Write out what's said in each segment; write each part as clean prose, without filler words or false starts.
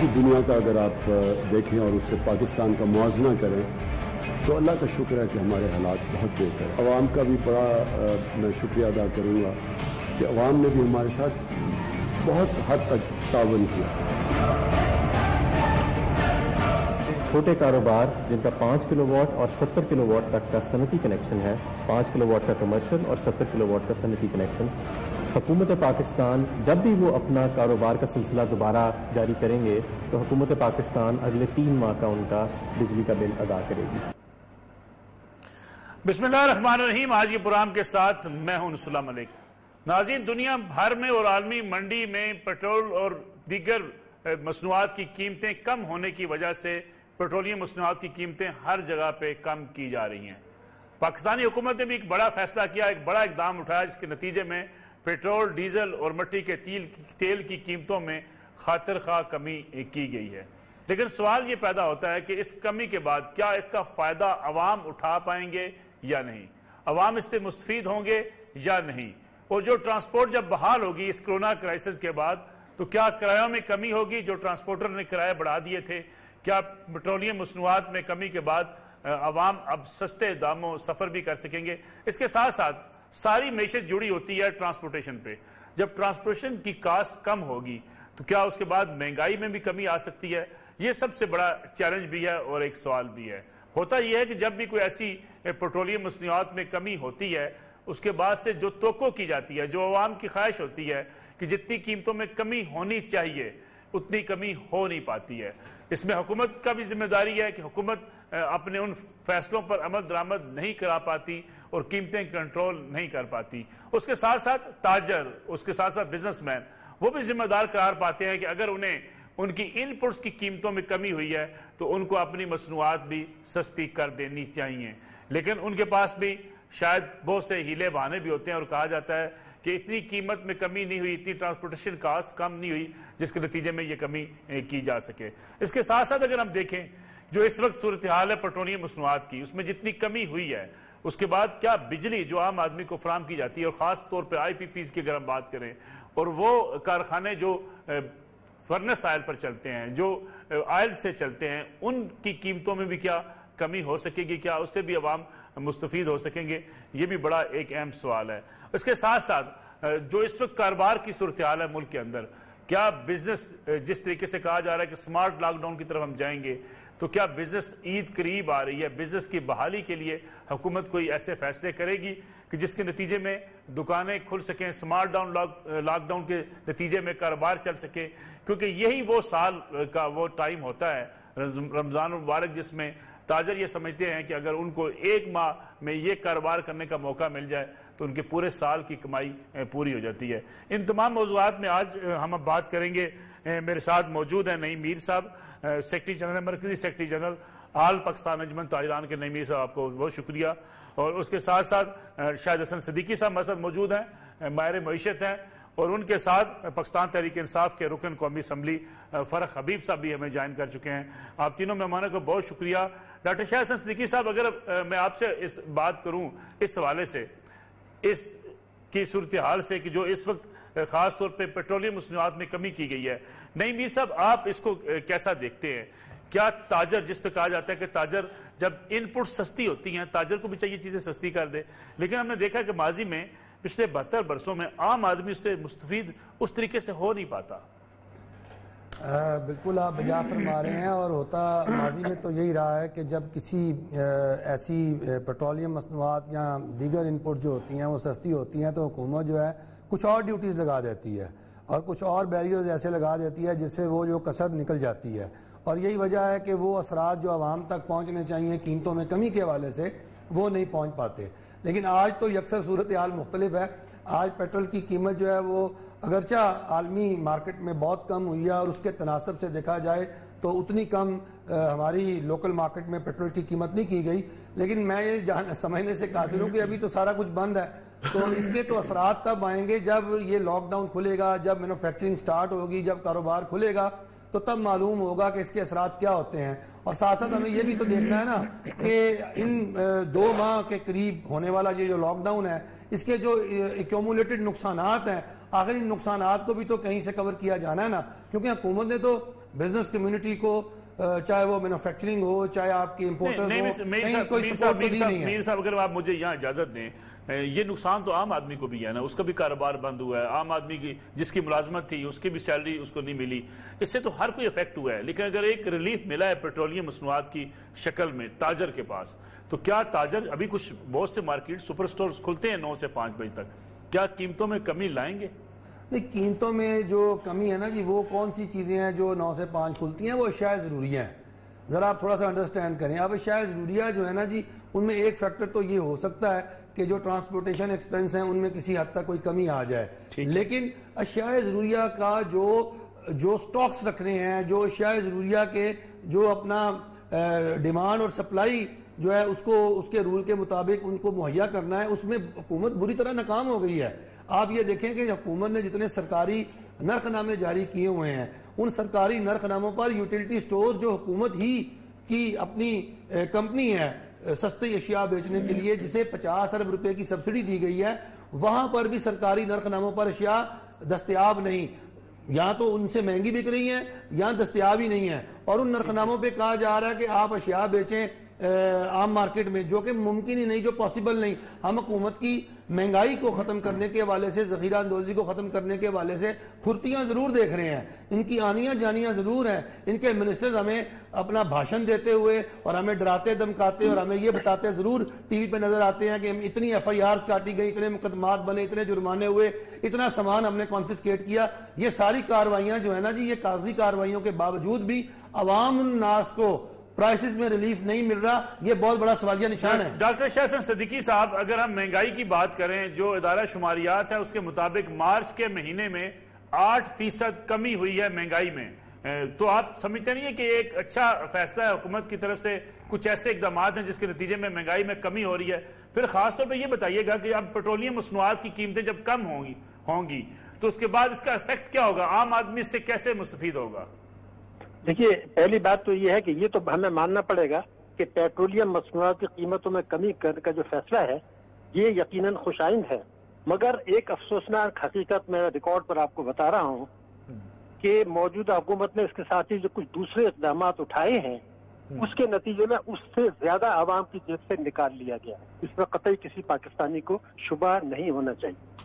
باقی دنیا کا اگر آپ دیکھیں اور اس سے پاکستان کا موازنہ کریں تو اللہ کا شکر ہے کہ ہمارے حالات بہت بہتر. عوام کا بھی بڑا میں شکریہ ادا کروں گا کہ عوام نے بھی ہمارے ساتھ بہت حد تک تعاون کیا. چھوٹے کاروبار جن کا 5 کلو واٹ اور 70 کلو واٹ تک کا صنعتی کنیکشن ہے، 5 کلو واٹ کا کمرشل اور 70 کلو واٹ کا صنعتی کنیکشن، حکومت پاکستان جب بھی وہ اپنا کاروبار کا سلسلہ دوبارہ جاری کریں گے تو حکومت پاکستان اگلے 3 ماہ کا ان کا بجلی کا بل ادا کرے گی. بسم اللہ الرحمن الرحیم. آج کے پروگرام کے ساتھ میں ہوں السلام علیکم. ناظرین، دنیا بھر میں اور عالمی منڈی میں پیٹرول اور دیگر مصنوعات کی قیمتیں کم ہونے کی وجہ سے پیٹرولیم مصنوعات کی قیمتیں ہر جگہ پہ کم کی جا رہی ہیں. پاکستانی حکومت نے بھی ایک بڑا فیصلہ کیا، ایک بڑا اقدام اٹھایا، جس کے نتیجے میں پیٹرول، ڈیزل اور مٹی کے تیل کی قیمتوں میں خاطر خواہ کمی کی گئی ہے. لیکن سوال یہ پیدا ہوتا ہے کہ اس کمی کے بعد کیا اس کا فائدہ عوام اٹھا پائیں گے یا نہیں؟ عوام اس سے مستفید ہوں گے یا نہیں؟ اور جو ٹرانسپورٹ جب بحال ہوگی اس کرونا کرائسس کے بعد تو کیا کرایوں میں کمی ہوگی؟ جو ٹرانسپورٹر نے کرائے بڑھا دیے تھے، کیا پیٹرولیم مصنوعات میں کمی کے بعد عوام اب سستے داموں سفر بھی کر سکیں گے؟ اس کے ساتھ ساتھ ساری معیشت جڑی ہوتی ہے ٹرانسپورٹیشن پہ. جب ٹرانسپورٹیشن کی کاسٹ کم ہوگی تو کیا اس کے بعد مہنگائی میں بھی کمی آ سکتی ہے؟ یہ سب سے بڑا چیلنج بھی ہے اور ایک سوال بھی ہے. ہوتا یہ ہے کہ جب بھی کوئی ایسی پیٹرولیم مصنوعات میں کمی ہوتی ہے اس کے بعد سے جو توقع کی جاتی ہے، جو عوام کی خواہش ہوتی ہے کہ جتنی قیمتوں میں کمی ہونی چاہیے اتنی کمی ہو نہیں پاتی ہے. اس میں حکومت کا بھی ذمہ داری ہے کہ حکومت اپنے ان فیصلوں پر عمل درآمد نہیں کرا پاتی اور قیمتیں کنٹرول نہیں کر پاتی. اس کے ساتھ ساتھ تاجر، اس کے ساتھ ساتھ بزنس مین، وہ بھی ذمہ دار قرار پاتے ہیں کہ اگر انہیں ان کی ان پٹس کی قیمتوں میں کمی ہوئی ہے تو ان کو اپنی مصنوعات بھی سستی کر دینی چاہیے. لیکن ان کے پاس بھی شاید بہت سے ہیلے بہانے بھی ہوتے ہیں اور کہا جاتا ہے کہ اتنی قیمت میں کمی نہیں ہوئی، اتنی ٹرانسپورٹیشن کاسٹ کم نہیں ہوئی جس کے نتیجے میں یہ کمی کی جا سکے. اس کے ساتھ ساتھ اگر ہم دیکھیں جو اس وقت صورتحال ہے پیٹرولیم مصنوعات کی، اس میں جتنی کمی ہوئی ہے اس کے بعد کیا بجلی جو عام آدمی کو فراہم کی جاتی ہے، اور خاص طور پہ آئی پی پیز کی اگر ہم بات کریں، اور وہ کارخانے جو فرنس آئل پر چلتے ہیں، جو آئل سے چلتے ہیں، ان کی قیمتوں میں بھی کیا کمی ہو سکے گی؟ کیا اس سے بھی عوام مستفید ہو سکیں گے؟ یہ بھی بڑا ایک اہم سوال ہے. اس کے ساتھ ساتھ جو اس وقت کاروبار کی صورتحال ہے ملک کے اندر، کیا بزنس جس طریقے سے کہا جا رہا ہے کہ سمارٹ لاک ڈاؤن کی طرف ہم جائیں گے، تو کیا بزنس عید قریب آ رہی ہے؟ بزنس کی بحالی کے لیے حکومت کوئی ایسے فیصلے کرے گی کہ جس کے نتیجے میں دکانیں کھل سکیں، سمارٹ لاک ڈاؤن کے نتیجے میں کاروبار چل سکے؟ کیونکہ یہی وہ سال کا وہ ٹائم ہوتا ہے رمضان مبارک جس میں تاجر یہ سمجھتے ہیں کہ اگر ان کو 1 ماہ میں یہ کاروبار کرنے کا موقع مل جائے تو ان کے پورے سال کی کمائی پوری ہو جاتی ہے. ان تمام موضوعات میں آج ہم اب بات کریں گے. میرے ساتھ موجود ہیں نعیم میر صاحب، سیکرٹری جنرل، مرکزی سیکرٹری جنرل آل پاکستان انجمن تاجران کے. نعیم میر صاحب آپ کو بہت شکریہ. اور اس کے ساتھ ساتھ شاہد حسن صدیقی صاحب ہمارے ساتھ موجود ہیں، ماہر معیشت ہیں، اور ان کے ساتھ پاکستان تحریک انصاف کے رکن قومی اسمبلی فرق حبیب صاحب بھی ہمیں جوائن کر چکے ہیں. آپ تینوں مہمانوں کو بہت شکریہ. ڈاکٹر شاہد حسن صدیقی صاحب، اگر میں آپ سے اس بات کروں اس حوالے سے، اس کی صورتحال سے کہ جو اس وقت خاص طور پہ پیٹرولیم مصنوعات میں کمی کی گئی ہے، نعیم میر صاحب آپ اس کو کیسا دیکھتے ہیں؟ کیا تاجر، جس پہ کہا جاتا ہے کہ تاجر جب ان پٹ سستی ہوتی ہیں، تاجر کو بھی چاہیے چیزیں سستی کر دے، لیکن ہم نے دیکھا کہ ماضی میں پچھلے 72 برسوں میں عام آدمی اس سے مستفید اس طریقے سے ہو نہیں پاتا؟ بالکل آپ بجا فرما رہے ہیں، اور ہوتا ماضی میں تو یہی رہا ہے کہ جب کسی ایسی پیٹرولیم مصنوعات یا دیگر انپٹ جو ہوتی ہیں وہ سستی ہوتی ہیں تو حکومت جو ہے کچھ اور ڈیوٹیز لگا دیتی ہے اور کچھ اور بیریئرز ایسے لگا دیتی ہے جس سے وہ جو کسب نکل جاتی ہے. اور یہی وجہ ہے کہ وہ اثرات جو عوام تک پہنچنے چاہیے قیمتوں میں کمی کے حوالے سے وہ نہیں پہنچ پاتے. لیکن آج تو یکسر صورتحال مختلف ہے. آج پیٹرول کی قیمت جو ہے وہ اگرچہ عالمی مارکیٹ میں بہت کم ہوئی ہے، اور اس کے تناسب سے دیکھا جائے تو اتنی کم ہماری لوکل مارکیٹ میں پیٹرول کی قیمت نہیں کی گئی. لیکن میں یہ سمجھنے سے قاصر ہوں کہ ابھی تو سارا کچھ بند ہے، تو اس کے تو اثرات تب آئیں گے جب یہ لاک ڈاؤن کھلے گا، جب مینوفیکچرنگ سٹارٹ ہوگی، جب کاروبار کھلے گا تو تب معلوم ہوگا کہ اس کے اثرات کیا ہوتے ہیں. اور ساتھ ساتھ ہمیں یہ بھی تو دیکھنا ہے نا کہ ان 2 ماہ کے قریب ہونے والا یہ جو لاک ڈاؤن ہے اس کے جو ایکومولیٹڈ نقصانات ہیں، آخر ان نقصانات کو بھی تو کہیں سے کور کیا جانا ہے نا، کیونکہ حکومت نے تو بزنس کمیونٹی کو چاہے وہ مینوفیکچرنگ ہو چاہے آپ کی امپورٹرز ہو کہیں کوئی سپورٹ دی نہیں ہے. میر صاحب اگر آپ مجھے یہاں اجازت دیں یہ نقصان تو عام آدمی کو بھی ہے نا, اس کا بھی کاروبار بند ہوا ہے, عام آدمی کی جس کی ملازمت تھی اس کی بھی سیلری اس کو نہیں ملی, اس سے تو ہر کوئی افیکٹ ہوا ہے. لیکن اگر ایک ریلیف ملا ہے پیٹرولیم مصنوعات کی شکل میں تاجر کے پاس, تو کیا تاجر ابھی کچھ بہت سے مارکیٹ سپر سٹورز کھلتے ہیں 9 سے 5 بجے تک, کیا قیمتوں میں کمی لائیں گے؟ نہیں, قیمتوں میں جو کمی ہے نا جی وہ کون سی چیزیں ہیں جو 9 سے 5 کھلتی ہیں, وہ اشیاء ضروریہ ہیں. ذرا آپ تھوڑا سا انڈرسٹینڈ کریں. اب اشیاء ضروریہ جو ہے نا جی ان میں ایک فیکٹر تو یہ ہو سکتا ہے کہ جو ٹرانسپورٹیشن ایکسپینس ہیں ان میں کسی حد تک کوئی کمی آ جائے, لیکن اشیاء ضروریہ کا جو سٹاکس رکھنے ہیں, جو اشیاء ضروریہ کے جو اپنا ڈیمانڈ اور سپلائی جو ہے اس کے رول کے مطابق ان کو مہیا کرنا ہے, اس میں حکومت بری طرح ناکام ہو گئی ہے. آپ یہ دیکھیں کہ حکومت نے جتنے سرکاری نرخ نامے جاری کیے ہوئے ہیں ان سرکاری نرخ ناموں پر یوٹیلٹی سٹور جو حکومت ہی کی اپنی کمپنی ہے سستی اشیاء بیچنے کے لیے جسے 50 ارب روپے کی سبسڈی دی گئی ہے, وہاں پر بھی سرکاری نرخ ناموں پر اشیاء دستیاب نہیں, یا تو ان سے مہنگی بک رہی ہیں یا دستیاب ہی نہیں ہے, اور ان نرخ ناموں پہ کہا جا رہا ہے کہ آپ اشیاء بیچیں عام مارکیٹ میں, جو کہ ممکن ہی نہیں, جو پاسبل نہیں. ہم حکومت کی مہنگائی کو ختم کرنے کے حوالے سے, ذخیرہ اندوزی کو ختم کرنے کے حوالے سے پھرتیاں ضرور دیکھ رہے ہیں, ان کی آنیاں جانیاں ضرور ہیں. ان کے منسٹرز ہمیں اپنا بھاشن دیتے ہوئے اور ہمیں ڈراتے دھمکاتے اور ہمیں یہ بتاتے ضرور ٹی وی پہ نظر آتے ہیں کہ اتنی ایف آئی آرز کاٹی گئی, اتنے مقدمات بنے, اتنے جرمانے ہوئے, اتنا سامان ہم نے کانفسکیٹ کیا. یہ ساری کارروائیاں جو ہے نا جی, یہ کاغذی کارروائیوں کے باوجود بھی عوام الناس کو پرائسز میں ریلیف نہیں مل رہا, یہ بہت بڑا سوالیہ نشان ہے. ڈاکٹر شاہ حسن صدیقی صاحب, اگر ہم مہنگائی کی بات کریں, جو ادارہ شماریات ہے اس کے مطابق مارچ کے مہینے میں 8% کمی ہوئی ہے مہنگائی میں, تو آپ سمجھتے نہیں ہیں کہ ایک اچھا فیصلہ ہے حکومت کی طرف سے, کچھ ایسے اقدامات ہیں جس کے نتیجے میں مہنگائی میں کمی ہو رہی ہے؟ پھر خاص طور پہ یہ بتائیے گا کہ اب پیٹرولیم مصنوعات کی قیمتیں جب کم ہوں گی تو اس کے بعد اس کا افیکٹ کیا ہوگا, عام آدمی اس سے کیسے مستفید ہوگا؟ دیکھیے, پہلی بات تو یہ ہے کہ یہ تو ہمیں ماننا پڑے گا کہ پیٹرولیم مصنوعات کی قیمتوں میں کمی کرنے کا جو فیصلہ ہے یہ یقیناً خوش آئند ہے, مگر ایک افسوسناک حقیقت میں ریکارڈ پر آپ کو بتا رہا ہوں کہ موجودہ حکومت نے اس کے ساتھ ہی جو کچھ دوسرے اقدامات اٹھائے ہیں اس کے نتیجے میں اس سے زیادہ عوام کی جیب سے نکال لیا گیا ہے. اس میں قطعی کسی پاکستانی کو شبہ نہیں ہونا چاہیے.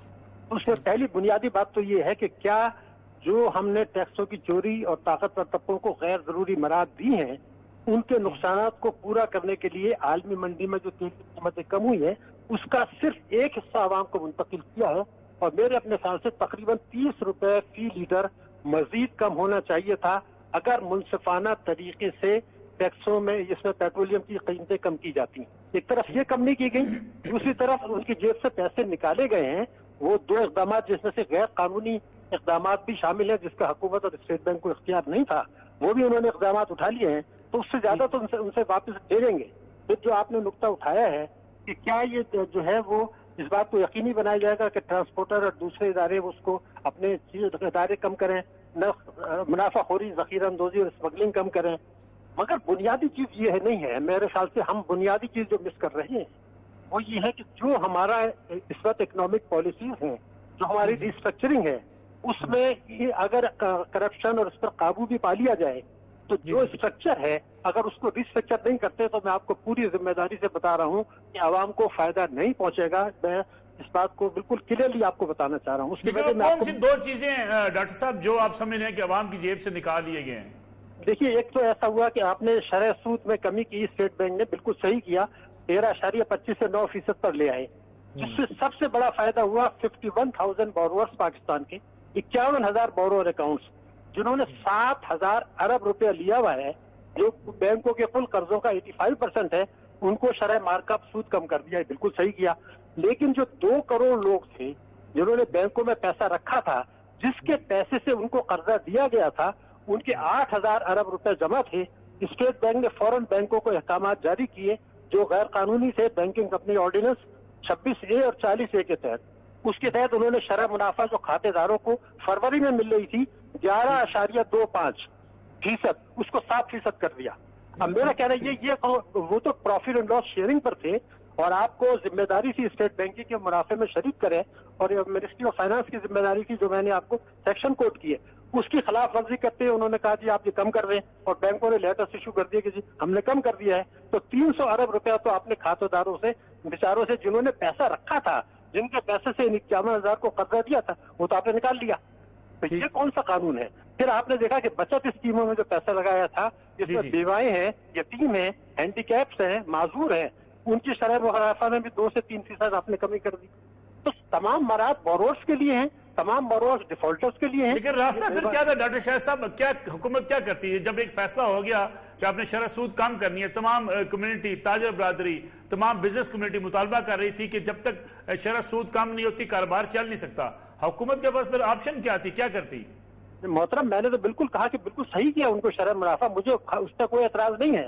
اس میں پہلی بنیادی بات تو یہ ہے کہ کیا جو ہم نے ٹیکسوں کی چوری اور طاقتور طبقوں کو غیر ضروری مراد دی ہیں ان کے نقصانات کو پورا کرنے کے لیے عالمی منڈی میں جو تیل کی قیمتیں کم ہوئی ہیں اس کا صرف ایک حصہ عوام کو منتقل کیا ہے, اور میرے اپنے خیال سے تقریباً 30 روپے فی لیٹر مزید کم ہونا چاہیے تھا اگر منصفانہ طریقے سے ٹیکسوں میں اس میں پیٹرولیم کی قیمتیں کم کی جاتی ہیں. ایک طرف یہ کم نہیں کی گئی, دوسری طرف ان کی جیب سے پیسے نکالے گئے ہیں. وہ 2 اقدامات جس میں سے غیر قانونی اقدامات بھی شامل ہیں جس کا حکومت اور اسٹیٹ بینک کو اختیار نہیں تھا, وہ بھی انہوں نے اقدامات اٹھا لیے ہیں, تو اس سے زیادہ تو ان سے واپس لے لیں گے. پھر جو آپ نے نقطہ اٹھایا ہے کہ کیا یہ جو ہے وہ اس بات کو یقینی بنایا جائے گا کہ ٹرانسپورٹر اور دوسرے ادارے اس کو اپنے ادارے کم کریں, منافع خوری, ذخیرہ اندوزی اور اسمگلنگ کم کریں, مگر بنیادی چیز یہ نہیں ہے. میرے خیال سے ہم بنیادی چیز جو مس کر رہے ہیں وہ یہ ہے کہ جو ہمارا اس وقت اکنامک پالیسیز ہیں, جو ہماری ری اسٹرکچرنگ ہے, اس میں یہ اگر کرپشن اور اس پر قابو بھی پا لیا جائے تو جو اسٹرکچر ہے اگر اس کو ری اسٹرکچر نہیں کرتے تو میں آپ کو پوری ذمہ داری سے بتا رہا ہوں کہ عوام کو فائدہ نہیں پہنچے گا. میں اس بات کو بالکل کلیئرلی آپ کو بتانا چاہ رہا ہوں. اس کی وجہ کون سی 2 چیزیں ڈاکٹر صاحب جو آپ سمجھ رہے ہیں کہ عوام کی جیب سے نکال لیے گئے ہیں؟ دیکھیے, ایک تو ایسا ہوا کہ آپ نے شرح سود میں کمی کی, اسٹیٹ بینک نے بالکل صحیح کیا, 13.25 سے 9% پر لے آئے, جس سے سب سے بڑا فائدہ ہوا 51,000 بورورز پاکستان کے, 51,000 بورور اکاؤنٹس جنہوں نے 7,000 ارب روپے لیا ہوا ہے, جو بینکوں کے کل قرضوں کا 85% ہے, ان کو شرح مارکاپ سود کم کر دیا ہے. بالکل صحیح کیا. لیکن جو 2 کروڑ لوگ تھے جنہوں نے بینکوں میں پیسہ رکھا تھا, جس کے پیسے سے ان کو قرضہ دیا گیا تھا, ان کے 8,000 ارب روپے جمع تھے. اسٹیٹ بینک نے فوراً بینکوں کو احکامات جاری کیے جو غیر قانونی تھے, بینکنگ کمپنی آرڈیننس 26A اور 40A کے تحت. اس کے تحت انہوں نے شرح منافع جو کھاتے داروں کو فروری میں مل رہی تھی 11.25%, اس کو 7% کر دیا. اب میرا کہنا یہ وہ تو پروفٹ اینڈ لاس شیئرنگ پر تھے, اور آپ کو ذمہ داری تھی اسٹیٹ بینکنگ کے منافع میں شریک کریں, اور منسٹری آف فائنانس کی ذمہ داری تھی جو میں نے آپ کو سیکشن کوٹ کی ہے, اس کی خلاف ورزی کرتے ہوئے انہوں نے کہا جی آپ یہ کم کر دیں، اور بینکوں نے لیٹرز ایشو کر دیا کہ جی ہم نے کم کر دیا ہے. تو 300 ارب روپیہ تو اپنے کھاتوں داروں سے، بیچاروں سے جنہوں نے پیسہ رکھا تھا، جن کے پیسے سے 51,000 کو قرضہ دیا تھا، وہ تو آپ نے نکال لیا. تو یہ کون سا قانون ہے؟ پھر آپ نے دیکھا کہ بچت اسکیموں میں جو پیسہ لگایا تھا، جس میں بیوائیں ہیں، یتیم ہیں، ہینڈی کیپس ہیں، معذور ہیں، ان کی شرح منافع میں بھی 2 سے 3% آپ نے کمی کر دی. تو تمام مراد بورورز کے لیے ہیں، تمام بورورز ڈیفالٹرز کے لیے ہیں. لیکن راستہ پھر کیا تھا ڈاکٹر شاہد صاحب؟ کیا حکومت کیا کرتی ہے جب ایک فیصلہ ہو گیا کہ آپ نے شرح سود کم کرنی ہے؟ تمام کمیونٹی، تاجر برادری، تمام بزنس کمیونٹی مطالبہ کر رہی تھی کہ جب تک شرح سود کم نہیں ہوتی کاروبار چل نہیں سکتا. حکومت کے پاس پھر آپشن کیا تھی، کیا کرتی؟ محترم میں نے تو بالکل کہا کہ بالکل صحیح کیا ان کو شرح منافع، مجھے اس کا کوئی اعتراض نہیں ہے.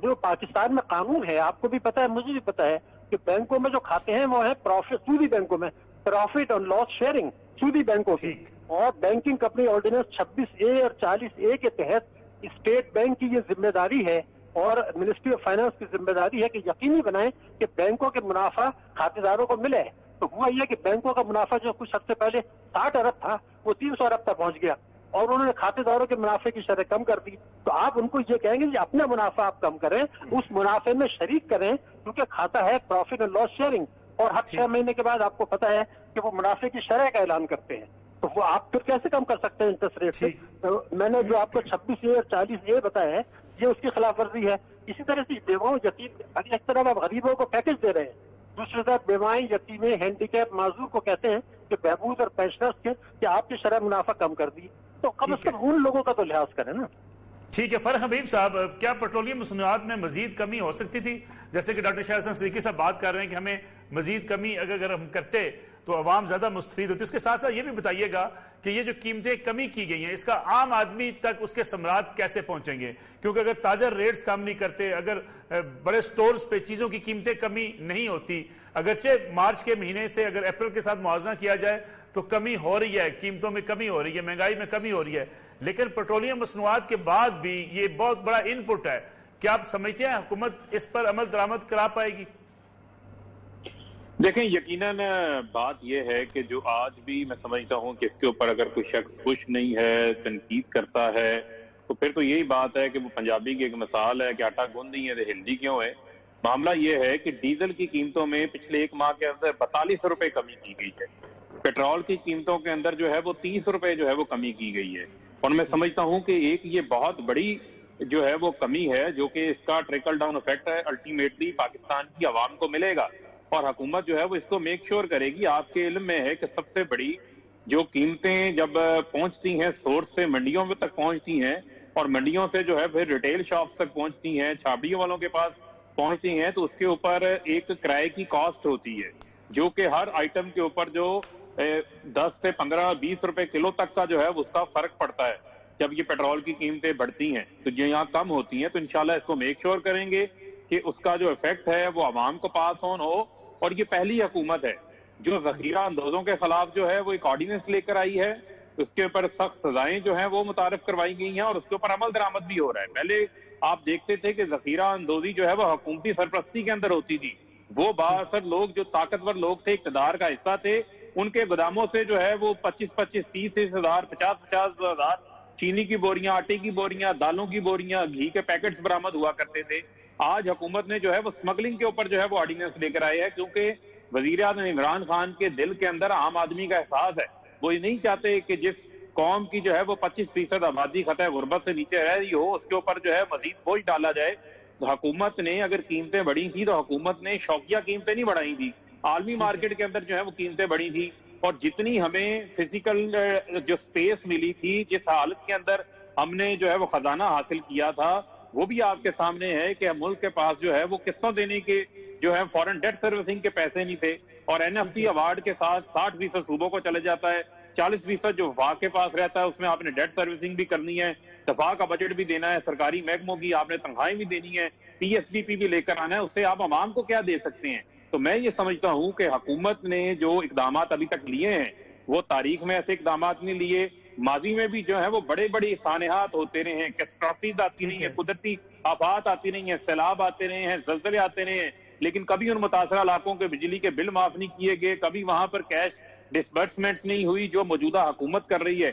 جو پاکستان میں قانون ہے، آپ کو بھی پتا ہے، مجھے بھی پتا ہے کہ بینکوں میں جو کھاتے ہیں وہ ہے پروفٹ، سودی بینکوں میں پروفٹ اور لاس شیئرنگ سودی بینکوں کی. اور بینکنگ کمپنی آرڈیننس 26A اور 40A کے تحت اسٹیٹ بینک کی یہ ذمہ داری ہے اور منسٹری آف فائنانس کی ذمہ داری ہے کہ یقینی بنائیں کہ بینکوں کے منافع کھاتے داروں کو ملے. تو ہوا یہ کہ بینکوں کا منافع جو کچھ عرصے پہلے 60 ارب تھا وہ 300 ارب تک پہنچ گیا، اور انہوں نے کھاتے داروں کے منافع کی شرح کم کر دی. تو آپ ان کو یہ کہیں گے کہ اپنا منافع آپ کم کریں، اس منافع میں شریک کریں، کیونکہ کھاتا ہے پروفٹ اور لاس شیئرنگ، اور ہر 6 مہینے کے بعد آپ کو پتا ہے کہ وہ منافع کی شرح کا اعلان کرتے ہیں. تو وہ آپ پھر کیسے کم کر سکتے ہیں انٹرسٹ ریٹ سے؟ میں نے جو آپ کو 26A اور 40A بتایا ہے یہ اس کی خلاف ورزی ہے. اسی طرح سے بیواؤں، یتیم، ایک طرف آپ غریبوں کو پیکج دے رہے ہیں، دوسری طرف بیوائیں، یتیمیں، ہینڈی کیپ، معذور کو کہتے ہیں کہ بہبود اور پینشنرز کے کہ آپ کی شرح منافع کم کر دی. تو کم از کم ان لوگوں کا تو لحاظ کریں نا. ٹھیک ہے. فرح حبیب صاحب، کیا پیٹرولیم مصنوعات میں مزید کمی ہو سکتی تھی؟ جیسے کہ ڈاکٹر شاہد حسن صدیقی صاحب بات کر رہے ہیں کہ ہمیں مزید کمی اگر ہم کرتے تو عوام زیادہ مستفید ہوتی. اس کے ساتھ ساتھ یہ بھی بتائیے گا کہ یہ جو قیمتیں کمی کی گئی ہیں اس کا عام آدمی تک اس کے ثمرات کیسے پہنچیں گے؟ کیونکہ اگر تاجر ریٹس کم نہیں کرتے، اگر بڑے سٹورز پہ چیزوں کی قیمتیں کمی نہیں ہوتی، اگرچہ مارچ کے مہینے سے اگر اپریل کے ساتھ موازنہ کیا جائے تو کمی ہو رہی ہے، قیمتوں میں کمی ہو رہی ہے، مہنگائی میں کمی ہو رہی ہے، لیکن پیٹرولیم مصنوعات کے بعد بھی یہ بہت بڑا ان پٹ ہے. کیا آپ سمجھتے ہیں حکومت اس پر عمل درآمد کرا پائے گی؟ دیکھیں، یقیناً بات یہ ہے کہ جو آج بھی میں سمجھتا ہوں کہ اس کے اوپر اگر کوئی شخص خوش نہیں ہے، تنقید کرتا ہے، تو پھر تو یہی بات ہے کہ وہ پنجابی کی ایک مثال ہے کہ آٹا گوندھ نہیں ہے تو ہلدی کیوں ہے. معاملہ یہ ہے کہ ڈیزل کی قیمتوں میں پچھلے 1 ماہ کے اندر 42 روپے کمی کی گئی ہے. پیٹرول کی قیمتوں کے اندر جو ہے وہ 30 روپے جو ہے وہ کمی کی گئی ہے. اور میں سمجھتا ہوں کہ ایک یہ بہت بڑی جو ہے وہ کمی ہے جو کہ اس کا ٹریکل ڈاؤن افیکٹ ہے، الٹیمیٹلی پاکستان کی عوام کو ملے گا. اور حکومت جو ہے وہ اس کو میک شور کرے گی. آپ کے علم میں ہے کہ سب سے بڑی جو قیمتیں جب پہنچتی ہیں سورس سے منڈیوں میں تک پہنچتی ہیں، اور منڈیوں سے جو ہے پھر ریٹیل شاپس تک پہنچتی ہیں، چھاپڑیوں والوں کے پاس پہنچتی ہیں، تو اس کے اوپر ایک کرائے کی کاسٹ ہوتی ہے جو کہ ہر آئٹم کے اوپر جو 10 سے 15 20 روپے کلو تک کا جو ہے اس کا فرق پڑتا ہے. جب یہ پیٹرول کی قیمتیں بڑھتی ہیں تو جو یہاں کم ہوتی ہیں، تو انشاءاللہ اس کو میک شور کریں گے کہ اس کا جو افیکٹ ہے وہ عوام کو پاس آن ہو. اور یہ پہلی حکومت ہے جو ذخیرہ اندوزوں کے خلاف جو ہے وہ ایک آرڈیننس لے کر آئی ہے. اس کے اوپر سخت سزائیں جو ہیں وہ متعارف کروائی گئی ہیں اور اس کے اوپر عمل درآمد بھی ہو رہا ہے. پہلے آپ دیکھتے تھے کہ ذخیرہ اندوزی جو ہے وہ حکومتی سرپرستی کے اندر ہوتی تھی. وہ بااثر لوگ جو طاقتور لوگ تھے، اقتدار کا حصہ تھے، ان کے گوداموں سے جو ہے وہ 25-25 30 ہزار 50 ہزار چینی کی بوریاں، آٹے کی بوریاں، دالوں کی بوریاں، گھی کے پیکٹس برآمد ہوا کرتے تھے. آج حکومت نے جو ہے وہ سمگلنگ کے اوپر جو ہے وہ آرڈیننس لے کر آئے ہے، کیونکہ وزیر اعظم عمران خان کے دل کے اندر عام آدمی کا احساس ہے. وہ یہ نہیں چاہتے کہ جس قوم کی جو ہے وہ 25% آبادی خطۂ غربت سے نیچے رہ رہی ہو اس کے اوپر جو ہے مزید بوجھ ڈالا جائے. تو حکومت نے اگر قیمتیں بڑھی تھی تو حکومت نے شوقیہ قیمتیں نہیں بڑھائی تھی، عالمی مارکیٹ کے اندر جو ہے وہ قیمتیں بڑھی تھی. اور جتنی ہمیں فزیکل جو سپیس ملی تھی، جس حالت کے اندر ہم نے جو ہے وہ خزانہ حاصل کیا تھا، وہ بھی آپ کے سامنے ہے کہ ملک کے پاس جو ہے وہ قسطوں دینے کے جو ہے فورن ڈیٹ سروسنگ کے پیسے نہیں تھے. اور NFC ایوارڈ کے ساتھ 60% صوبوں کو چلے جاتا ہے، 40% جو وفاق کے پاس رہتا ہے اس میں آپ نے ڈیٹ سروسنگ بھی کرنی ہے، دفاع کا بجٹ بھی دینا ہے، سرکاری محکموں کی آپ نے تنخواہیں بھی دینی ہے، PSDP بھی لے کر آنا ہے. اس سے آپ عوام کو کیا دے سکتے ہیں؟ تو میں یہ سمجھتا ہوں کہ حکومت نے جو اقدامات ابھی تک لیے ہیں وہ تاریخ میں ایسے اقدامات نہیں لیے. ماضی میں بھی جو ہے وہ بڑے بڑے سانحات ہوتے رہے ہیں، کیٹاسٹرافیز آتی رہی ہیں، قدرتی آفات آتی رہی ہیں، سیلاب آتے رہے ہیں، زلزلے آتے رہے ہیں، لیکن کبھی ان متاثرہ علاقوں کے بجلی کے بل معاف نہیں کیے گئے، کبھی وہاں پر کیش ڈسبرسمنٹس نہیں ہوئی جو موجودہ حکومت کر رہی ہے.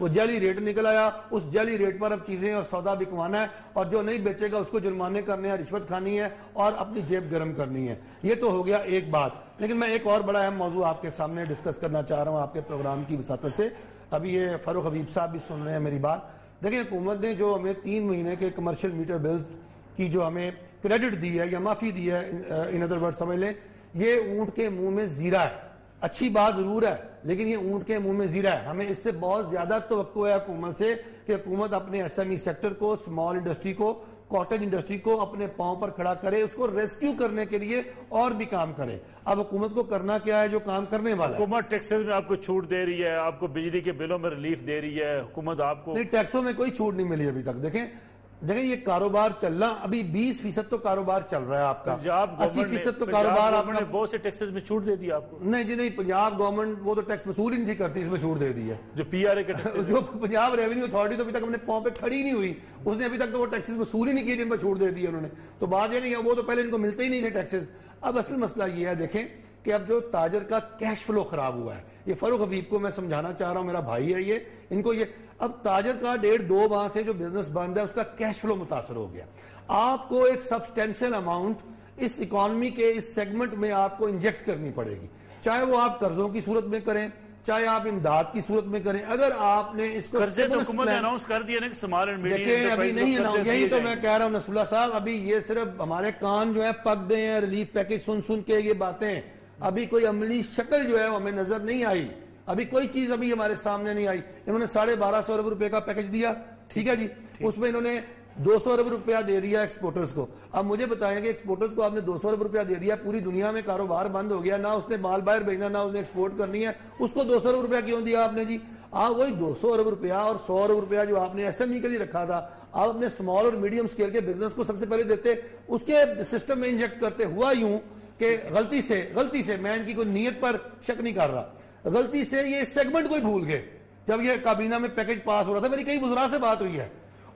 وہ جعلی ریٹ نکل آیا، اس جعلی ریٹ پر اب چیزیں اور سودا بکوانا ہے، اور جو نہیں بیچے گا اس کو جرمانے کرنے ہیں، رشوت کھانی ہے اور اپنی جیب گرم کرنی ہے۔ یہ تو ہو گیا ایک بات، لیکن میں ایک اور بڑا اہم موضوع آپ کے سامنے ڈسکس کرنا چاہ رہا ہوں آپ کے پروگرام کی وساطت سے۔ ابھی یہ فاروق حبیب صاحب بھی سن رہے ہیں میری بات۔ دیکھیں حکومت نے جو ہمیں 3 مہینے کے کمرشل میٹر بلز کی جو ہمیں کریڈٹ دی ہے یا معافی دی ہے، ان ادر ورڈ سمجھ لیں، یہ اونٹ کے منہ میں زیرہ ہے۔ اچھی بات ضرور ہے، لیکن یہ اونٹ کے منہ میں زیرہ ہے۔ ہمیں اس سے بہت زیادہ توقع ہے حکومت سے کہ حکومت اپنے ایس ایم ای سیکٹر کو، اسمال انڈسٹری کو، کاٹیج انڈسٹری کو اپنے پاؤں پر کھڑا کرے، اس کو ریسکیو کرنے کے لیے اور بھی کام کرے۔ اب حکومت کو کرنا کیا ہے جو کام کرنے والا ہے؟ حکومت ٹیکسز میں آپ کو چھوٹ دے رہی ہے، آپ کو بجلی کے بلوں میں ریلیف دے رہی ہے حکومت آپ کو؟ نہیں، ٹیکسوں میں کوئی چھوٹ نہیں ملی ابھی تک۔ دیکھیں یہ کاروبار چلنا ابھی 20% تو کاروبار چل رہا ہے آپ کا، 80% تو کاروبار آپ نے بہت سے ٹیکسز میں چھوٹ دے دی آپ کو۔ نہیں جی نہیں، پنجاب گورنمنٹ وہ تو ٹیکس وصول ہی نہیں تھی کرتی، اس میں چھوٹ دے دی ہے۔ جو پی آر اے جو پنجاب ریونیو اتھارٹی تو ابھی تک اپنے پاؤں پہ کھڑی نہیں ہوئی، اس نے ابھی تک تو وہ ٹیکسز وصول ہی نہیں کیے جن پر چھوٹ دے دی انہوں نے۔ تو بات یہ نہیں ہے، وہ تو پہلے ان کو ملتے ہی نہیں تھے ٹیکسز۔ اب اصل مسئلہ یہ ہے دیکھیں کہ اب جو تاجر کا کیش فلو خراب ہوا ہے، یہ فاروق حبیب کو میں سمجھانا چاہ رہا ہوں، میرا بھائی ہے یہ، ان کو یہ اب تاجر کا 1.5-2 ماہ سے جو بزنس بند ہے اس کا کیش فلو متاثر ہو گیا۔ آپ کو ایک سبسٹینشل اماؤنٹ اس اکانومی کے اس سیگمنٹ میں آپ کو انجیکٹ کرنی پڑے گی، چاہے وہ آپ قرضوں کی صورت میں کریں، چاہے آپ امداد کی صورت میں کریں۔ اگر آپ نے اس کو حکومت نے اناؤنس کر دیا نا کہ سمال اینڈ میڈیم دیکھیں ابھی نہیں اناؤنس، یہی تو میں کہہ رہا ہوں نصر اللہ صاحب، ابھی یہ صرف ہمارے کان جو ہے پک گئے ہیں ریلیف پیکج سن کے یہ باتیں، ابھی کوئی عملی شکل جو ہے ہمیں نظر نہیں آئی، ابھی کوئی چیز ابھی ہمارے سامنے نہیں آئی۔ انہوں نے 1250 ارب روپے کا پیکج دیا، ٹھیک ہے جی، اس میں انہوں نے 200 ارب روپیہ دے دیا ایکسپورٹرز کو۔ اب مجھے بتائیں کہ ایکسپورٹرز کو آپ نے 200 ارب روپیہ دے دیا، پوری دنیا میں کاروبار بند ہو گیا، نہ اس نے مال باہر بھیجنا، نہ اس نے ایکسپورٹ کرنی ہے، اس کو 200 ارب روپیہ کیوں دیا آپ نے جی؟ آپ وہی 200 ارب روپیہ اور 100 ارب روپیہ جو آپ نے ایس ایم ای کے لیے رکھا تھا، آپ اپنے اسمال اور میڈیم اسکیل کے بزنس کو سب سے پہلے دیتے، اس کے سسٹم میں انجیکٹ کرتے۔ ہوا یوں کہ غلطی سے میں ان کی کوئی نیت پر شک نہیں کر رہا، غلطی سے یہ سیگمنٹ کو ہی بھول گئے۔ جب یہ کابینہ میں پیکج پاس ہو رہا تھا، میری کئی وزراء سے بات ہوئی ہے،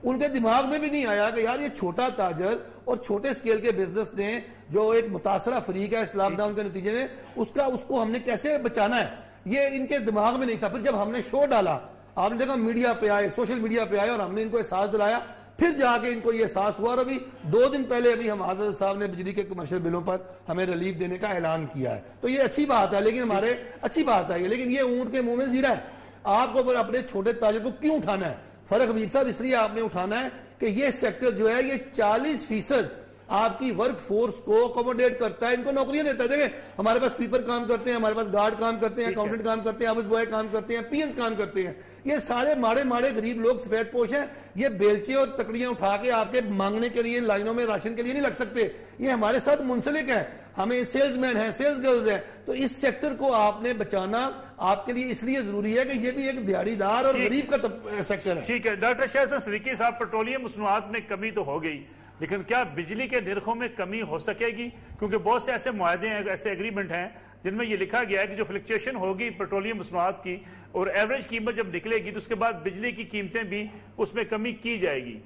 ان کے دماغ میں بھی نہیں آیا کہ یار یہ چھوٹا تاجر اور چھوٹے اسکیل کے بزنس نے جو ایک متاثرہ فریق ہے اس لاک ڈاؤن کے نتیجے میں، اس کو ہم نے کیسے بچانا ہے، یہ ان کے دماغ میں نہیں تھا۔ پھر جب ہم نے شو ڈالا، آپ نے دیکھا میڈیا پہ آئے، سوشل میڈیا پہ آئے، اور ہم نے ان کو احساس دلایا، پھر جا کے ان کو یہ احساس ہوا۔ اور ابھی 2 دن پہلے ابھی ہم حضرت صاحب نے بجلی کے کمرشل بلوں پر ہمیں ریلیف دینے کا اعلان کیا ہے، تو یہ اچھی بات ہے، لیکن ہمارے اچھی بات ہے یہ، لیکن یہ اونٹ کے منہ میں زیرہ ہے۔ آپ کو اپنے چھوٹے تاجر کو کیوں اٹھانا ہے فاروق حبیب صاحب؟ اس لیے آپ نے اٹھانا ہے کہ یہ سیکٹر جو ہے یہ 40% آپ کی ورک فورس کو اکوموڈیٹ کرتا ہے، ان کو نوکریاں دیتا ہے۔ دیکھیں ہمارے پاس سویپر کام کرتے ہیں، ہمارے پاس گارڈ کام کرتے ہیں، اکاؤنٹنٹ کام کرتے ہیں، آفس بوائے کام کرتے ہیں، پی اینس کام کرتے ہیں، یہ سارے ماڑے غریب لوگ سفید پوش ہیں۔ یہ بیلچے اور تکڑیاں اٹھا کے آپ کے مانگنے کے لیے لائنوں میں راشن کے لیے نہیں لگ سکتے، یہ ہمارے ساتھ منسلک ہیں، ہمیں سیلز مین ہیں، سیلز گرلز ہیں۔ تو اس سیکٹر کو آپ نے بچانا آپ کے لیے اس لیے ضروری ہے کہ یہ بھی ایک دیہڑی دار اور غریب کا سیکٹر ہے۔ ٹھیک ہے ڈاکٹر شاہ حسن صدیقی صاحب، پیٹرولیم مصنوعات میں کمی تو ہو گئی، لیکن کیا بجلی کے نرخوں میں کمی ہو سکے گی؟ کیونکہ بہت سے ایسے معاہدے ہیں، ایسے ایگریمنٹ ہیں جن میں یہ لکھا گیا ہے کہ جو فلکچویشن ہوگی پیٹرولیم مصنوعات کی اور ایوریج قیمت جب نکلے گی تو اس کے بعد بجلی کی قیمتیں بھی اس میں کمی کی جائے گی۔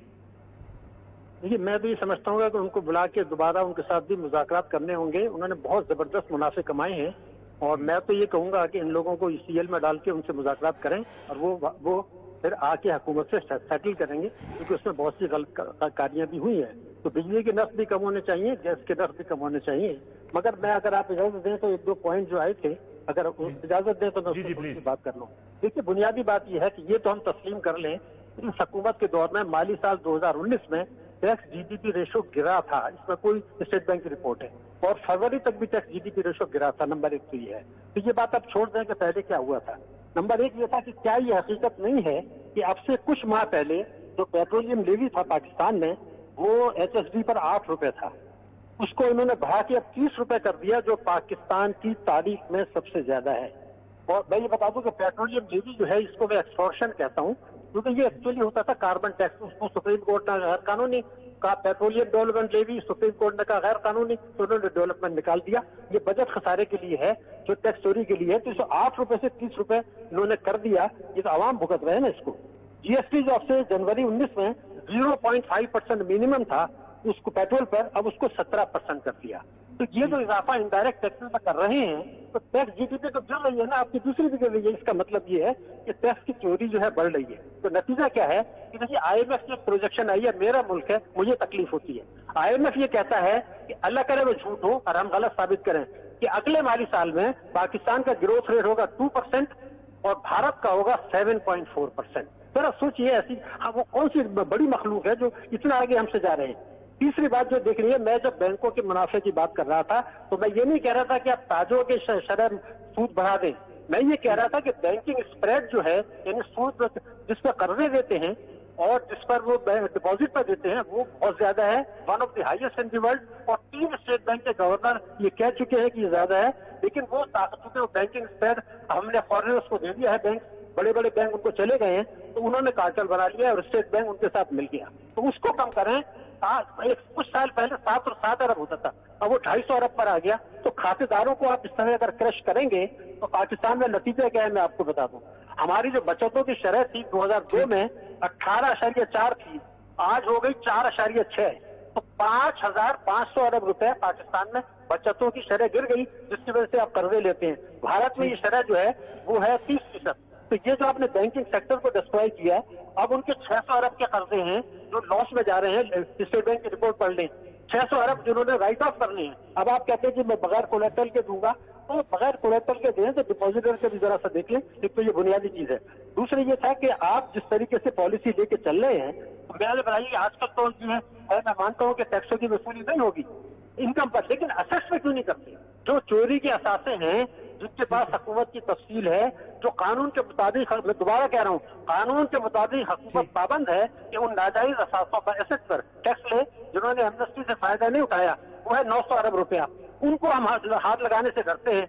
دیکھیے میں تو یہ سمجھتا ہوں کہ ان کو بلا کے دوبارہ ان کے ساتھ بھی مذاکرات کرنے ہوں گے، انہوں نے بہت زبردست منافع کمائے ہیں، اور میں تو یہ کہوں گا کہ ان لوگوں کو سی ایل میں ڈال کے ان سے مذاکرات کریں، اور وہ پھر آ کے حکومت سے سیٹل کریں گے، کیونکہ اس میں بہت سی غلط کاریاں بھی ہوئی ہیں۔ تو بجلی کے نرخ بھی کم ہونے چاہیے، گیس کے نرخ بھی کم ہونے چاہیے، مگر میں اگر آپ اجازت دیں تو 1-2 پوائنٹ جو آئے تھے، اگر اجازت دیں تو میں اس پر بات کر لوں۔ دیکھیے بنیادی بات یہ ہے کہ یہ تو ہم تسلیم کر لیں، اس حکومت کے دور میں مالی سال 2019 میں tax G D P ratio گرا تھا، اس میں کوئی اسٹیٹ بینک کی رپورٹ ہے، اور فروری تک بھی tax G D P ratio گرا تھا۔ نمبر 1 تو یہ ہے، تو یہ بات اب چھوڑ دیں کہ پہلے کیا ہوا تھا۔ نمبر 1 یہ تھا کہ کیا یہ حقیقت نہیں ہے کہ اب سے کچھ ماہ پہلے جو پیٹرولیم لیوی تھا پاکستان میں، وہ ایچ ایس ڈی پر 8 روپے تھا، اس کو انہوں نے بڑھا کے اب 30 روپے کر دیا، جو پاکستان کی تاریخ میں سب سے زیادہ ہے۔ اور میں یہ بتا دوں کہ پیٹرولیم لیوی جو ہے اس کو میں ایکسٹورشن کہتا ہوں، کیونکہ یہ ایکچولی ہوتا تھا کاربن ٹیکس، اس کو سپریم کورٹ نے غیر قانونی کہا، petroleum development levy, supreme court نے کہا غیر قانونی، تو انہوں نے ڈیولپمنٹ نکال دیا۔ یہ بجٹ خسارے کے لیے ہے، جو ٹیکس چوری کے لیے ہے، تو اس 8 روپے سے 30 روپے انہوں نے کر دیا، یہ تو عوام بھگت رہے ہیں نا اس کو۔ جی ایس ٹی جو اب سے جنوری 19 میں 0.5% منیمم تھا اس کو پیٹرول پر، اب اس کو 17% کر دیا۔ تو یہ جو اضافہ انڈائریکٹ ٹیکس میں کر رہے ہیں تو ٹیکس GDP تو گر رہی ہے نا، آپ کی دوسری بھی گر رہی ہے. اس کا مطلب یہ ہے کہ ٹیکس کی چوری جو ہے بڑھ رہی ہے. تو نتیجہ کیا ہے کہ دیکھیے IMF کی پروجیکشن آئی ہے، میرا ملک ہے، مجھے تکلیف ہوتی ہے. IMF یہ کہتا ہے کہ اللہ کرے وہ جھوٹ ہو اور ہم غلط ثابت کریں کہ اگلے مالی سال میں پاکستان کا گروتھ ریٹ ہوگا 2% اور بھارت کا ہوگا 7.4%. ذرا سوچئے ایسی وہ کون سی بڑی مخلوق ہے جو اتنا آگے ہم سے جا رہے ہیں. تیسری بات جو دیکھ رہی ہے، میں جب بینکوں کے منافع کی بات کر رہا تھا تو میں یہ نہیں کہہ رہا تھا کہ آپ تاجوں کے شرح سود بڑھا دیں، میں یہ کہہ رہا تھا کہ بینکنگ اسپریڈ جو ہے یعنی سود جس پر قرضے دیتے ہیں اور جس پر وہ ڈپازٹ پر دیتے ہیں وہ بہت زیادہ ہے، one of the highest in the world. اور 3 اسٹیٹ بینک کے گورنر یہ کہہ چکے ہیں کہ یہ زیادہ ہے، لیکن وہ چونکہ وہ بینکنگ اسپریڈ ہم نے فارنرز کو دے دیا ہے، بینک بڑے بڑے بینک ان کو چلے گئے ہیں تو انہوں نے کارٹل بنا لیا اور اسٹیٹ بینک ان کے ساتھ مل گیا. تو اس کو کم کریں. کچھ سال پہلے 7 اور 7 ارب ہوتا تھا، اب وہ 250 ارب پر آ گیا. تو کھاتے داروں کو آپ اس طرح اگر کرش کریں گے تو پاکستان میں نتیجہ کیا ہے میں آپ کو بتا دوں. ہماری جو بچتوں کی شرح تھی 2002 میں 18.4 تھی، آج ہو گئی 4.6. تو 5,500 ارب روپے پاکستان میں بچتوں کی شرح گر گئی، جس کی وجہ سے آپ قرضے لیتے ہیں. بھارت میں یہ شرح جو ہے وہ ہے 30%. تو یہ جو آپ نے بینکنگ سیکٹر کو ڈسٹروائے کیا ہے، اب ان کے 600 ارب کے قرضے ہیں جو لاس میں جا رہے ہیں. اسٹیٹ بینک کی رپورٹ پڑھ لیں، 600 ارب جنہوں نے رائٹ آف کرنے ہیں. اب آپ کہتے ہیں کہ میں بغیر کولیٹرل کے دوں گا، تو بغیر کولیٹرل کے دیں تو ڈپازیٹر کے بھی ذرا سا دیکھ لیں. ایک تو یہ بنیادی چیز ہے. دوسرے یہ تھا کہ آپ جس طریقے سے پالیسی لے کے چل رہے ہیں تو میں نے بتائی کہ آج تک تو جو ہے میں مانتا ہوں کہ ٹیکسوں کی وصولی نہیں ہوگی انکم پر، لیکن اسیس میں کیوں نہیں کرتے؟ جو چوری کے اثاثے ہیں، جن کے پاس حکومت کی تفصیل ہے، جو قانون کے مطابق، میں دوبارہ کہہ رہا ہوں، قانون کے مطابق حکومت پابند ہے کہ ان ناجائز اثاثوں پر ایسٹ پر ٹیکس لے. جنہوں نے ایمنسٹی سے فائدہ نہیں اٹھایا وہ ہے 900 ارب روپیہ، ان کو ہم ہاتھ لگانے سے ڈرتے ہیں،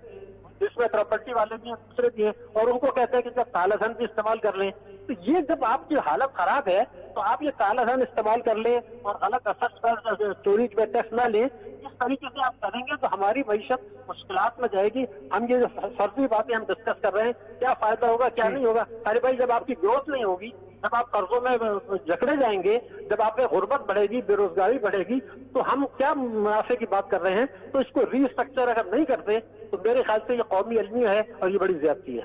جس میں پراپرٹی والے بھی ہیں دوسرے بھی ہیں، اور ان کو کہتے ہیں کہ جب کالا دھن بھی استعمال کر لیں. تو یہ جب آپ کی حالت خراب ہے تو آپ یہ کالا دھن استعمال کر لیں اور غلط اثر پر چوری میں ٹیکس نہ لیں. اس طریقے سے آپ کریں گے تو ہماری معیشت مشکلات میں جائے گی. ہم یہ جو فرضی باتیں ہم ڈسکس کر رہے ہیں، کیا فائدہ ہوگا کیا نہیں ہوگا؟ ارے بھائی جب آپ کی گروتھ نہیں ہوگی، جب آپ قرضوں میں جکڑے جائیں گے، جب آپ میں غربت بڑھے گی، بے روزگاری بڑھے گی، تو ہم کیا منافع کی بات کر رہے ہیں؟ تو اس کو ری اسٹرکچر اگر نہیں کرتے تو میرے خیال سے یہ قومی المیہ ہے اور یہ بڑی زیادتی ہے.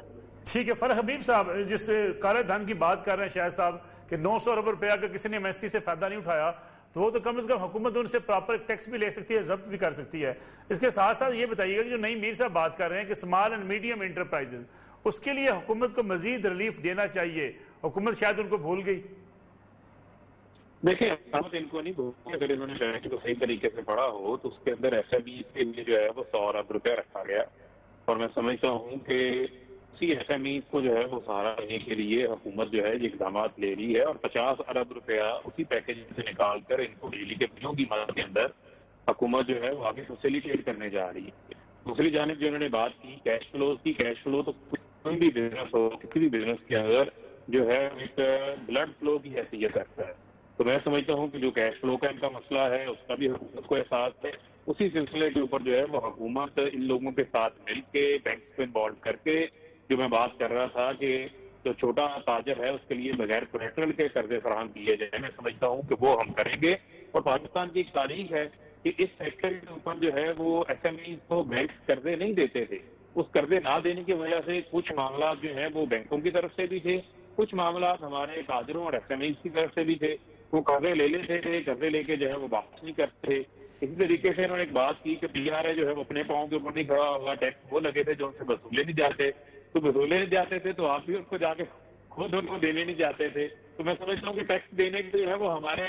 ٹھیک ہے. فرح حبیب صاحب جس کالے دھن کی بات کر رہے ہیں شاہد صاحب کہ 900 ارب روپیہ اگر کسی نے ایمنسٹی سے فائدہ نہیں اٹھایا تو وہ تو کم از کم حکومت ان سے پراپر ٹیکس بھی لے سکتی ہے، ضبط بھی کر سکتی ہے. اس کے ساتھ ساتھ یہ بتائیے گا کہ جو نئی میر صاحب بات کر رہے ہیں کہ اسمال اینڈ میڈیم انٹرپرائزز، اس کے لیے حکومت کو مزید ریلیف دینا چاہیے، حکومت شاید ان کو بھول گئی. دیکھیں حکومت ان کو نہیں بھول، اگر انہوں نے شرائط کو صحیح طریقے سے پڑھا ہو تو اس کے اندر SME کے لیے جو ہے وہ 100 ارب روپیہ رکھا گیا، اور میں سمجھتا ہوں کہ اسی SME کو جو ہے وہ سہارا دینے کے لیے حکومت جو ہے یہ اقدامات لے رہی ہے، اور 50 ارب روپیہ اسی پیکج سے نکال کر ان کو بجلی کے بلوں کی مدد کے اندر حکومت جو ہے وہ آگے فیسیلیٹیٹ کرنے جا رہی ہے. دوسری جانب جو انہوں نے بات کی کیش فلوز کی، کیش فلو تو کوئی بھی بزنس ہو، کسی بھی بزنس کے اندر جو ہے ایک بلڈ فلو کی حیثیت رکھتا ہے. تو میں سمجھتا ہوں کہ جو کیش فلو کا ان کا مسئلہ ہے اس کا بھی حکومت کو احساس ہے. اسی سلسلے کے اوپر جو ہے وہ حکومت ان لوگوں کے ساتھ مل کے بینکس کو انوالو کر کے، جو میں بات کر رہا تھا کہ جو چھوٹا تاجر ہے اس کے لیے بغیر کولیٹرل کے قرضے فراہم کیے جائیں، میں سمجھتا ہوں کہ وہ ہم کریں گے. اور پاکستان کی ایک تاریخ ہے کہ اس سیکٹر کے اوپر جو ہے وہ SMEs کو بینک قرضے نہیں دیتے تھے. اس قرضے نہ دینے کی وجہ سے کچھ معاملات جو ہیں وہ بینکوں کی طرف سے بھی تھے، کچھ معاملات ہمارے تاجروں اور SMEs کی طرف سے بھی تھے. وہ قرضے لے لیتے تھے، قرضے لے کے جو ہے وہ واپس نہیں کرتے تھے. اسی طریقے سے انہوں نے ایک بات کی کہ PRA جو ہے وہ اپنے پاؤں کے اوپر نہیں کھڑا ہوا، ٹیکس وہ لگے تھے جو ان سے وصولے نہیں جاتے، تو وصولے نہیں جاتے تھے تو آپ بھی اس کو جا کے خود ان کو دینے نہیں جاتے تھے. تو میں سمجھتا ہوں کہ ٹیکس دینے کے جو ہے وہ ہمارے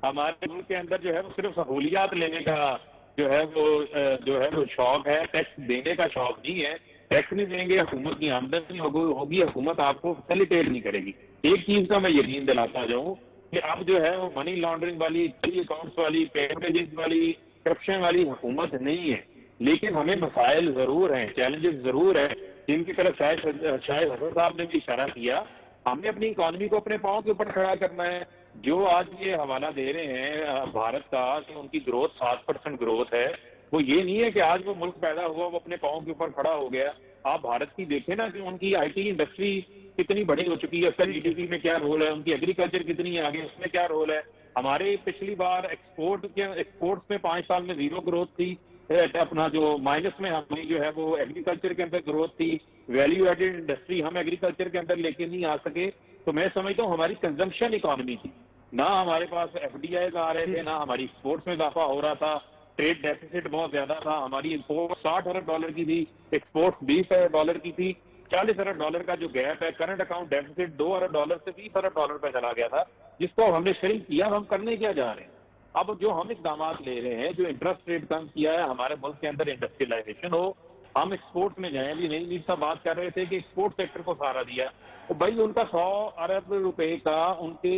ملک کے اندر جو ہے وہ صرف سہولیات لینے کا جو ہے وہ شوق ہے، ٹیکس دینے کا شوق نہیں ہے. ٹیکس نہیں دیں گے، حکومت کی آمدن نہیں ہوگی، حکومت آپ کو فیسیلیٹیٹ نہیں کرے گی. ایک چیز کا میں یقین دلاتا جاؤں کہ اب جو ہے وہ منی لانڈرنگ والی، اکاؤنٹس والی، پیمنٹ والی، کرپشن والی حکومت نہیں ہے. لیکن ہمیں مسائل ضرور ہیں، چیلنجز ضرور ہیں، جن کی طرف شاید حسن صاحب نے بھی اشارہ کیا. ہم نے اپنی اکانومی کو اپنے پاؤں کے اوپر کھڑا کرنا ہے. جو آج یہ حوالہ دے رہے ہیں بھارت کا کہ ان کی گروتھ 7% گروتھ ہے، وہ یہ نہیں ہے کہ آج وہ ملک پیدا ہوا وہ اپنے پاؤں کے اوپر کھڑا ہو گیا. آپ بھارت کی دیکھیں نا کہ ان کی IT انڈسٹری کتنی بڑی ہو چکی ہے، اس کا GDP میں کیا رول ہے، ان کی ایگریکلچر کتنی آگے، اس میں کیا رول ہے. ہمارے پچھلی بار ایکسپورٹس میں 5 سال میں 0 گروتھ تھی. اپنا جو مائنس میں ہماری جو ہے وہ ایگریکلچر کے اندر گروتھ تھی، ویلیو ایڈڈ انڈسٹری ہم ایگریکلچر کے اندر لے کے نہیں آ سکے، تو میں سمجھتا ہوں ہماری کنزمپشن اکانومی تھی، نہ ہمارے پاس ایف ڈی آئی آ رہے تھے، نہ ہماری ایکسپورٹس میں اضافہ ہو رہا تھا، ٹریڈ ڈیفیسٹ بہت زیادہ تھا، ہماری امپورٹ 60 ارب ڈالر کی تھی، ایکسپورٹ 20 ارب ڈالر کی تھی، 40 ارب ڈالر کا جو گیپ ہے، کرنٹ اکاؤنٹ ڈیفیسٹ 2 ارب ڈالر سے 20 ارب ڈالر پہ چلا گیا تھا، جس کو ہم نے شرنک کیا۔ ہم کرنے کیا جا رہے ہیں؟ اب جو ہم اقدامات لے رہے ہیں، جو انٹرسٹ ریٹ کم کیا ہے، ہمارے ملک کے اندر انڈسٹریلائزیشن ہو، ہم ایکسپورٹ میں جائیں۔ ابھی نئی صاحب بات کر رہے تھے کہ ایکسپورٹ سیکٹر کو سہارا دیا، تو بھائی ان کا 100 ارب روپے کا ان کے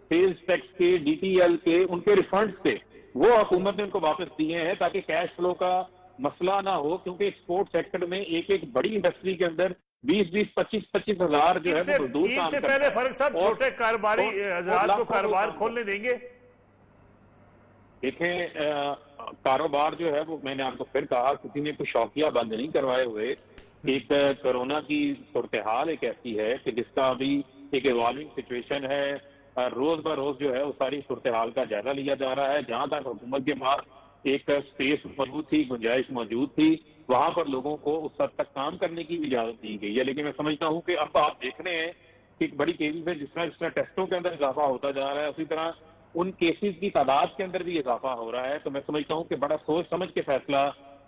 سیلز ٹیکس کے، ڈی ٹی ایل کے، ان کے ریفنڈز تھے، وہ حکومت نے ان کو واپس دیے ہیں تاکہ کیش فلو کا مسئلہ نہ ہو، کیونکہ ایکسپورٹ سیکٹر میں ایک بڑی انڈسٹری کے اندر 20-25 ہزار جو ہے وہ مزدور کام کرتے ہیں۔ پہلے فرق صاحب چھوٹے کاروباری حضرات کو کاروبار کھولنے دیں گے؟ دیکھیں کاروبار جو ہے وہ میں نے آپ کو پھر کہا، کسی نے کوئی شوقیہ بند نہیں کروائے ہوئے۔ ایک کرونا کی صورتحال ایک ایسی ہے کہ جس کا ابھی ایک ایوالونگ سچویشن ہے، روز بروز جو ہے وہ ساری صورتحال کا جائزہ لیا جا رہا ہے۔ جہاں تک حکومت کے پاس ایک سپیس موجود تھی، گنجائش موجود تھی، وہاں پر لوگوں کو اس حد تک کام کرنے کی بھی اجازت دی گئی ہے۔ لیکن میں سمجھتا ہوں کہ اب آپ دیکھ رہے ہیں کہ بڑی تیزی سے جس طرح ٹیسٹوں کے اندر اضافہ ہوتا جا رہا ہے، اسی طرح ان کیسز کی تعداد کے اندر بھی اضافہ ہو رہا ہے۔ تو میں سمجھتا ہوں کہ بڑا سوچ سمجھ کے فیصلہ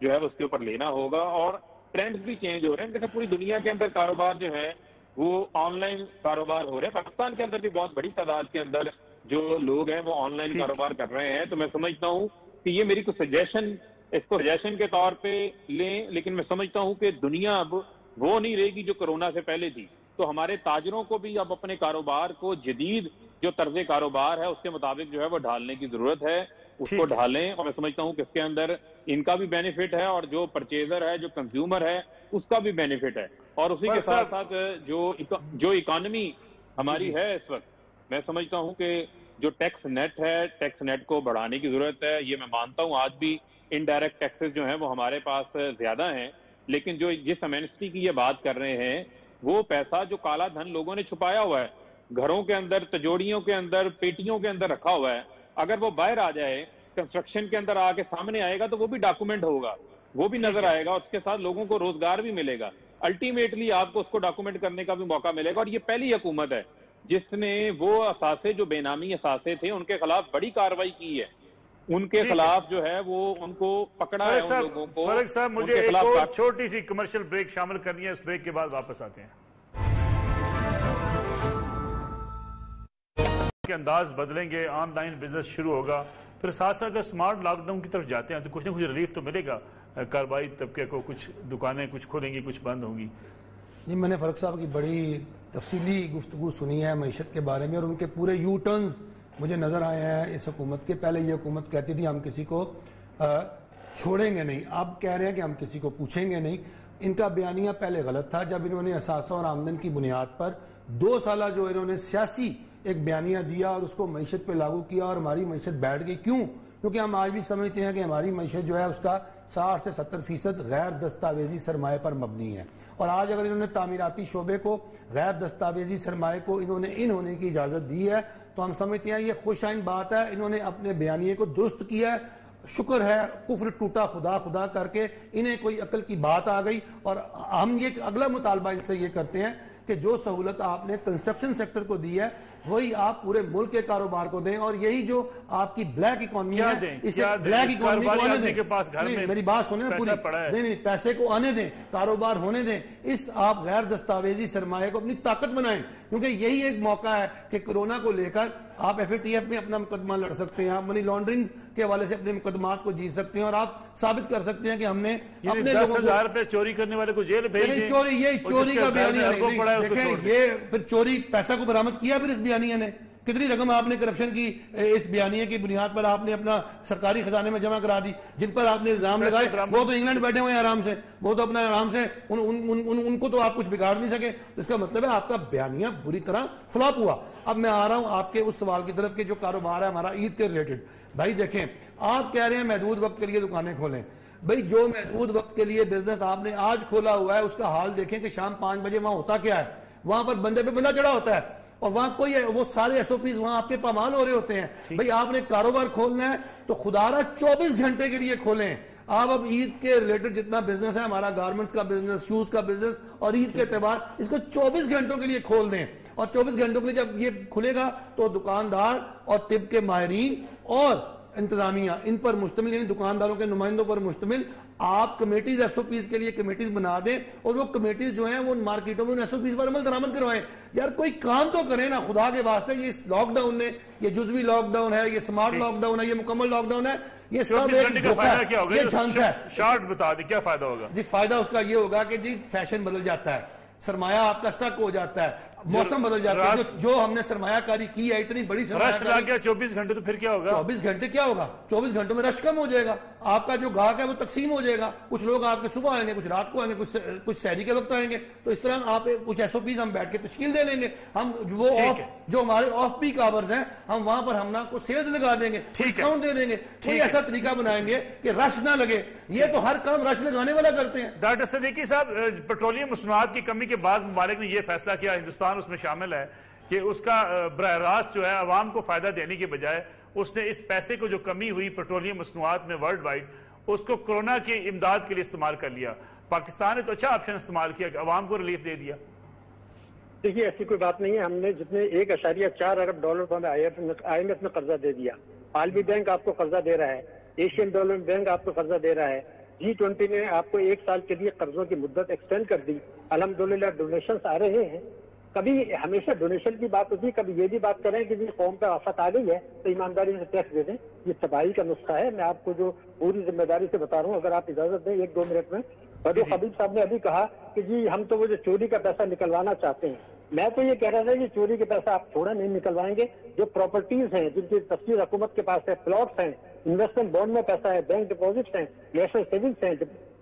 جو ہے اس کے اوپر لینا ہوگا، اور ٹرینڈز بھی چینج ہو رہے ہیں۔ جیسے پوری دنیا کے اندر کاروبار جو ہے وہ آن لائن کاروبار ہو رہے ہیں، پاکستان کے اندر بھی بہت بڑی تعداد کے اندر جو لوگ ہیں وہ آن لائن کاروبار کر رہے ہیں۔ تو میں سمجھتا ہوں کہ یہ میری کوئی سجیشن، اس کو سجیشن کے طور پہ لیں، لیکن میں سمجھتا ہوں کہ دنیا اب وہ نہیں رہے گی جو کرونا سے پہلے تھی۔ تو ہمارے تاجروں کو بھی اب اپنے کاروبار کو جدید جو طرز کاروبار ہے اس کے مطابق جو ہے وہ ڈھالنے کی ضرورت ہے، اس کو ڈھالیں۔ اور میں سمجھتا ہوں کہ اس کے اندر ان کا بھی بینیفٹ ہے، اور جو پرچیزر ہے، جو کنزیومر ہے، اس کا بھی بینیفٹ ہے۔ اور اسی کے ساتھ ساتھ جو اکانومی ہماری ہے اس وقت، میں سمجھتا ہوں کہ جو ٹیکس نیٹ ہے، ٹیکس نیٹ کو بڑھانے کی ضرورت ہے۔ یہ میں مانتا ہوں آج بھی انڈائریکٹ ٹیکسز جو ہیں وہ ہمارے پاس زیادہ ہیں، لیکن جو جس امینسٹی کی یہ بات کر رہے ہیں، وہ پیسہ جو کالا دھن لوگوں نے چھپایا ہوا ہے، گھروں کے اندر، تجوڑیوں کے اندر، پیٹیوں کے اندر رکھا ہوا ہے، اگر وہ باہر آ جائے، کنسٹرکشن کے اندر آ کے سامنے آئے گا، تو وہ بھی ڈاکومنٹ ہوگا، وہ بھی نظر آئے گا، اس کے ساتھ لوگوں کو روزگار بھی ملے گا۔ الٹیمیٹلی آپ کو اس کو ڈاکومنٹ کرنے کا بھی موقع ملے گا۔ اور یہ پہلی حکومت ہے جس نے وہ اثاثے جو بے نامی اثاثے تھے ان کے خلاف بڑی کارروائی کی ہے، ان کے خلاف جو ہے وہ ان کو پکڑا ہے، ان لوگوں کو۔ فرق صاحب مجھے ایک اور چھوٹی سی کمرشل بریک شامل کرنی ہے، اس بریک کے بعد واپس آتے ہیں۔ کے انداز بدلیں گے، آن لائن بزنس شروع ہوگا، پھر ساتھ ساتھ اگر سمارٹ لاک ڈاؤن کی طرف جاتے ہیں تو کچھ نہ کچھ ریلیف تو ملے گا کاروباری طبقے کو، کچھ دکانیں کچھ کھولیں گی، کچھ بند ہوں گی۔ جی میں نے فرق صاحب کی بڑی تفصیلی گفتگو سنی ہے معیشت کے بارے میں، اور ان کے پورے یو ٹرنز مجھے نظر آئے ہیں اس حکومت کے۔ پہلے یہ حکومت کہتی تھی ہم کسی کو چھوڑیں گے نہیں، اب کہہ رہے ہیں کہ ہم کسی کو پوچھیں گے نہیں۔ ان کا بیانیہ پہلے غلط تھا، جب انہوں نے اثاثہ اور آمدن کی بنیاد پر 2 سالہ جو انہوں نے سیاسی ایک بیانیہ دیا اور اس کو معیشت پہ لاگو کیا، اور ہماری معیشت بیٹھ گئی۔ کیوں؟ کیونکہ ہم آج بھی سمجھتے ہیں کہ ہماری معیشت جو ہے اس کا 60 سے 70% غیر دستاویزی سرمایہ پر مبنی ہے، اور آج اگر انہوں نے تعمیراتی شعبے کو، غیر دستاویزی سرمایہ کو انہوں نے ان ہونے کی اجازت دی ہے، تو ہم سمجھتے ہیں یہ خوش آئند بات ہے۔ انہوں نے اپنے بیانیے کو درست کیا ہے، شکر ہے، کفر ٹوٹا خدا خدا کر کے انہیں کوئی عقل کی بات آ گئی۔ اور ہم یہ اگلا مطالبہ ان سے یہ کرتے ہیں کہ جو سہولت آپ نے کنسٹرکشن سیکٹر کو دی ہے وہی آپ پورے ملک کے کاروبار کو دیں، اور یہی جو آپ کی بلیک اکانومی ہے اسے بلیک اکانومی کو آنے دیں۔ میری بات سنیں پوری، نہیں پیسے کو آنے دیں، کاروبار ہونے دیں، اس آپ غیر دستاویزی سرمایہ کو اپنی طاقت بنائیں، کیونکہ یہی ایک موقع ہے کہ کورونا کو لے کر آپ ایف اے ٹی ایف میں اپنا مقدمہ لڑ سکتے ہیں، آپ منی لانڈرنگ کے حوالے سے اپنے مقدمات کو جیت سکتے ہیں، اور آپ ثابت کر سکتے ہیں کہ ہم نے اپنے 10,000 روپے چوری کرنے والے کو جیل بھیج دیں۔ چوری کا بیانیہ نہیں، دیکھیں یہ پھر چوری پیسہ کو برآمد کیا پھر اس بیانیہ نے، کتنی رقم آپ نے کرپشن کی اس بیانیے کی بنیاد پر آپ نے اپنا سرکاری خزانے میں جمع کرا دی، جن پر آپ نے الزام لگائے وہ تو انگلینڈ بیٹھے ہوئے ہیں آرام سے، وہ تو اپنا آرام سے، ان کو تو آپ کچھ بگاڑ نہیں سکے۔ اس کا مطلب ہے آپ کا بیانیہ بری طرح فلاپ ہوا۔ اب میں آ رہا ہوں آپ کے اس سوال کی طرف کہ جو کاروبار ہے ہمارا عید کے ریلیٹڈ۔ بھائی دیکھیں، آپ کہہ رہے ہیں محدود وقت کے لیے دکانیں کھولیں، بھائی جو محدود وقت کے لیے بزنس آپ نے آج کھولا ہوا ہے اس کا حال دیکھیں کہ شام 5 بجے وہاں ہوتا کیا ہے، وہاں پر بندے پہ بندہ چڑھا ہوتا ہے، اور وہاں کوئی وہ سارے ایس او پیز وہاں آپ کے پامال ہو رہے ہوتے ہیں۔ بھئی آپ نے کاروبار کھولنا ہے تو خدا را 24 گھنٹے کے لیے کھولیں۔ آپ اب عید کے ریلیٹڈ جتنا بزنس ہے ہمارا، گارمنٹس کا بزنس، شوز کا بزنس اور عید کے تہوار، اس کو 24 گھنٹوں کے لیے کھول دیں، اور 24 گھنٹوں کے لیے جب یہ کھلے گا تو دکاندار اور طب کے ماہرین اور انتظامیہ ان پر مشتمل، یعنی دکانداروں کے نمائندوں پر مشتمل آپ کمیٹیز ایس او پیز کے لیے کمیٹیز بنا دیں، اور وہ کمیٹیز جو ہیں وہ مارکیٹوں میں ایس او پیز پر عمل درآمد کروائیں۔ یار کوئی کام تو کریں نا خدا کے واسطے۔ یہ لاک ڈاؤن نے، یہ جزوی لاک ڈاؤن ہے، یہ سمارٹ لاک ڈاؤن ہے، یہ مکمل لاک ڈاؤن ہے، یہ سب ایک جھنس ہے۔ شارٹ بتا دیں کیا فائدہ ہوگا؟ جی فائدہ اس کا یہ ہوگا کہ جی فیشن بدل جاتا ہے، سرمایہ آپ کا سٹک ہو جاتا ہے، موسم بدل جاتا ہے۔ جو ہم نے سرمایہ کاری کی ہے، اتنی بڑی سرمایہ کاری، 24 گھنٹے تو پھر کیا ہوگا؟ 24 گھنٹے کیا ہوگا؟ 24 گھنٹوں میں رش کم ہو جائے گا، آپ کا جو گاہک ہے وہ تقسیم ہو جائے گا، کچھ لوگ آپ کے صبح آئیں گے، کچھ رات کو آئیں گے، کچھ سحری کے وقت آئیں گے، تو اس طرح آپ کچھ ایس او پیز ہم بیٹھ کے تشکیل دے لیں گے، ہم وہ جو ہمارے آف پیک آورز ہیں ہم وہاں پر ہم نا کو سیلز لگا دیں گے، ڈسکاؤنٹ دے دیں گے، کوئی ایسا طریقہ بنائیں گے کہ رش نہ لگے۔ یہ تو ہر کام رش لگانے والا کرتے ہیں۔ ڈاکٹر صدیقی صاحب، پیٹرولیم مصنوعات کی کمی کے بعد ممالک نے یہ فیصلہ کیا، ہندوستان اس میں شامل ہے، کہ اس کا براہ راست جو ہے عوام کو فائدہ دینے کے بجائے اس نے اس پیسے کو جو کمی ہوئی پیٹرولیم مصنوعات میں ورلڈ وائڈ، اس کو کورونا کی امداد کے لیے استعمال کر لیا۔ پاکستان نے تو اچھا آپشن استعمال کیا کہ عوام کو ریلیف دے دیا۔ دیکھیے ایسی کوئی بات نہیں ہے، ہم نے جتنے 1.4 ارب ڈالر کو ہمیں آئی ایم ایف نے قرضہ دے دیا، عالمی بینک آپ کو قرضہ دے رہا ہے، ایشین ڈیولپمنٹ بینک آپ کو قرضہ دے رہا ہے، G20 نے آپ کو 1 سال کے لیے قرضوں کی مدت ایکسٹینڈ کر دی، الحمدللہ ڈونیشنز آ رہے ہیں۔ کبھی ہمیشہ ڈونیشن کی بات ہوتی ہے، کبھی یہ بھی بات کریں کہ جی قوم کا آفت آ گئی ہے تو ایمانداری سے ٹیکس دے دیں، یہ تباہی کا نسخہ ہے۔ میں آپ کو جو پوری ذمہ داری سے بتا رہا ہوں، اگر آپ اجازت دیں 1-2 منٹ میں۔ بدو خبیب صاحب نے ابھی کہا کہ جی ہم تو وہ جو چوری کا پیسہ نکلوانا چاہتے ہیں، میں تو یہ کہہ رہا تھا کہ چوری کے پیسہ آپ تھوڑا نہیں نکلوائیں گے، جو پراپرٹیز ہیں جن کی تفصیل حکومت کے پاس ہے، پلاٹس ہیں، انویسٹمنٹ بانڈ میں پیسہ ہے، بینک ڈپازٹس ہیں، نیشنل سیونگس ہیں،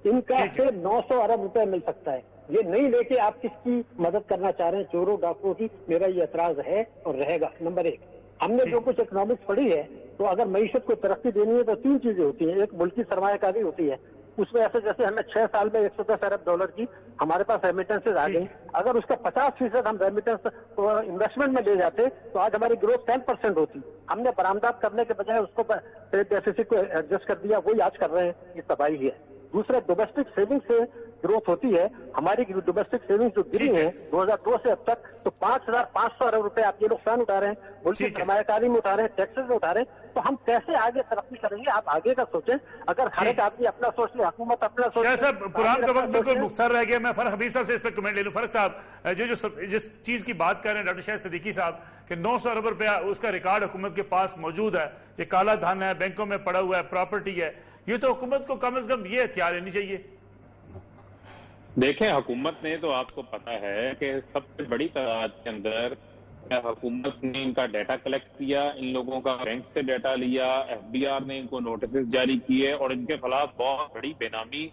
ان کا سے 900 ارب روپے مل سکتا ہے۔ یہ نہیں لے کے آپ کس کی مدد کرنا چاہ رہے ہیں؟ چوروں ڈاکوؤں کی؟ میرا یہ اعتراض ہے اور رہے گا۔ نمبر 1، ہم نے جو کچھ اکنامکس پڑھی ہے تو اگر معیشت کو ترقی دینی ہے تو 3 چیزیں ہوتی ہیں۔ ایک ملکی سرمایہ کاری ہوتی ہے، اس میں ایسے جیسے ہمیں 6 سال میں 110 ارب ڈالر کی ہمارے پاس ریمیٹنسز آ گئی، اگر اس کا 50% ہم ریمیٹنس انویسٹمنٹ میں لے جاتے تو آج ہماری گروتھ 10% ہوتی۔ ہم نے برآمدات کرنے کے بجائے اس کو ڈیفیسٹ کو ایڈجسٹ کر دیا، وہی آج کر رہے ہیں، یہ تباہی ہے۔ دوسرا ڈومیسٹک سیونگ سے گروتھ ہوتی ہے، ہماری ڈومیسٹک سیونگ جو گری ہیں 2002 سے اب تک، تو 5500 ارب روپے آپ یہ نقصان اٹھا رہے ہیں، ملکی سرمایہ کاری میں اٹھا رہے ہیں، ٹیکسز میں اٹھا رہے ہیں، تو ہم کیسے آگے ترقی کریں گے؟ آپ آگے کا سوچیں۔ اگر ہر ایک آدمی اپنا سوچ لے، حکومت اپنا سوچ لے۔ صاحب پرام کا وقت بالکل مختصر رہ گیا، میں فرق حبیب صاحب سے اس پہ کمنٹ لے لوں۔ فرق صاحب، جس چیز کی بات کر رہے ہیں ڈاکٹر شاہد صدیقی صاحب کہ 900 ارب روپیہ اس کا ریکارڈ حکومت کے پاس موجود ہے، یہ کالا دھن ہے، بینکوں میں پڑا ہوا ہے، پراپرٹی ہے، یہ تو حکومت کو کم از کم یہ ہتھیار لینی چاہیے۔ دیکھیں حکومت نے تو آپ کو پتا ہے کہ سب سے بڑی تعداد کے اندر حکومت نے ان کا ڈیٹا کلیکٹ کیا، ان لوگوں کا بینک سے ڈیٹا لیا، FBR نے ان کو نوٹسز جاری کیے اور ان کے خلاف بہت بڑی بے نامی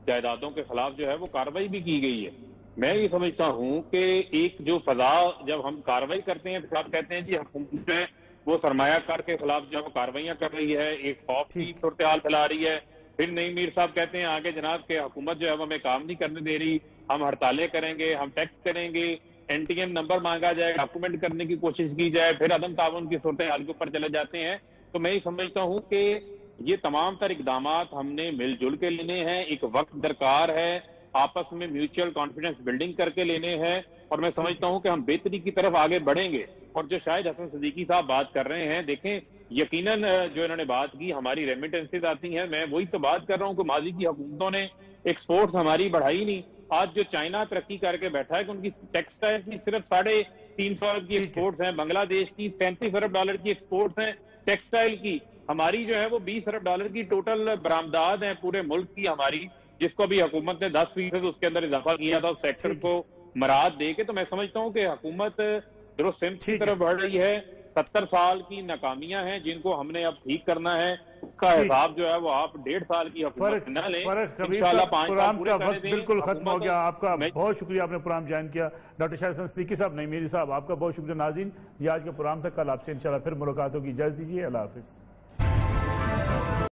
جائیدادوں کے خلاف جو ہے وہ کارروائی بھی کی گئی ہے۔ میں یہ سمجھتا ہوں کہ ایک جو فضا جب ہم کارروائی کرتے ہیں پھر آپ کہتے ہیں جی حکومت جو ہے وہ سرمایہ کار کے خلاف جو ہے وہ کارروائیاں کر رہی ہے، ایک خوف کی صورتحال پھیلا رہی ہے، پھر نئی میر صاحب کہتے ہیں آگے جناب کہ حکومت جو ہے وہ ہمیں کام نہیں کرنے دے رہی، ہم ہڑتالیں کریں گے، ہم ٹیکس کریں گے، NTM نمبر مانگا جائے، ڈاکومنٹ کرنے کی کوشش کی جائے، پھر عدم تعاون کی صورتحال کے اوپر چلے جاتے ہیں۔ تو میں یہ سمجھتا ہوں کہ یہ تمام تر اقدامات ہم نے مل جل کے لینے ہیں، ایک وقت درکار ہے، آپس میں میوچل کانفیڈنس بلڈنگ کر کے لینے ہیں، اور میں سمجھتا ہوں کہ ہم بہتری کی طرف آگے بڑھیں گے۔ اور جو شاہد حسن صدیقی صاحب بات کر رہے ہیں، دیکھیں یقیناً جو انہوں نے بات کی ہماری ریمیٹنسز آتی ہیں، میں وہی تو بات کر رہا ہوں کہ ماضی کی حکومتوں نے ایکسپورٹس ہماری بڑھائی نہیں۔ آج جو چائنا ترقی کر کے بیٹھا ہے کہ ان کی ٹیکسٹائل کی صرف 350 ارب کی ایکسپورٹس ہیں، بنگلہ دیش کی 37 ارب ڈالر کی ایکسپورٹس ہیں ٹیکسٹائل کی، ہماری جو ہے وہ 20 ارب ڈالر کی ٹوٹل برآمدات ہیں پورے ملک کی ہماری، جس کو بھی حکومت نے 10% اس کے اندر اضافہ کیا تھا اس سیکٹر کو مراعات دے کے۔ تو میں سمجھتا ہوں کہ حکومت درست سمت کی طرف بڑھ رہی ہے۔ 70 سال کی ناکامیاں ہیں جن کو ہم نے اب ٹھیک کرنا ہے، اس کا حساب جو ہے وہ آپ 1.5 سال کی حکومت نہ لیں، انشاءاللہ 5 سال پورے کرنے دیں۔ بالکل ختم ہو گیا، آپ کا بہت شکریہ، آپ نے پروگرام جوائن کیا۔ ڈاکٹر شاہد حسن صدیقی صاحب، نئی میری صاحب، آپ کا بہت شکریہ۔ ناظرین یہ آج کا پروگرام تھا، کل آپ سے انشاءاللہ پھر ملاقات ہوگی، اجازت دیجیے، اللہ حافظ۔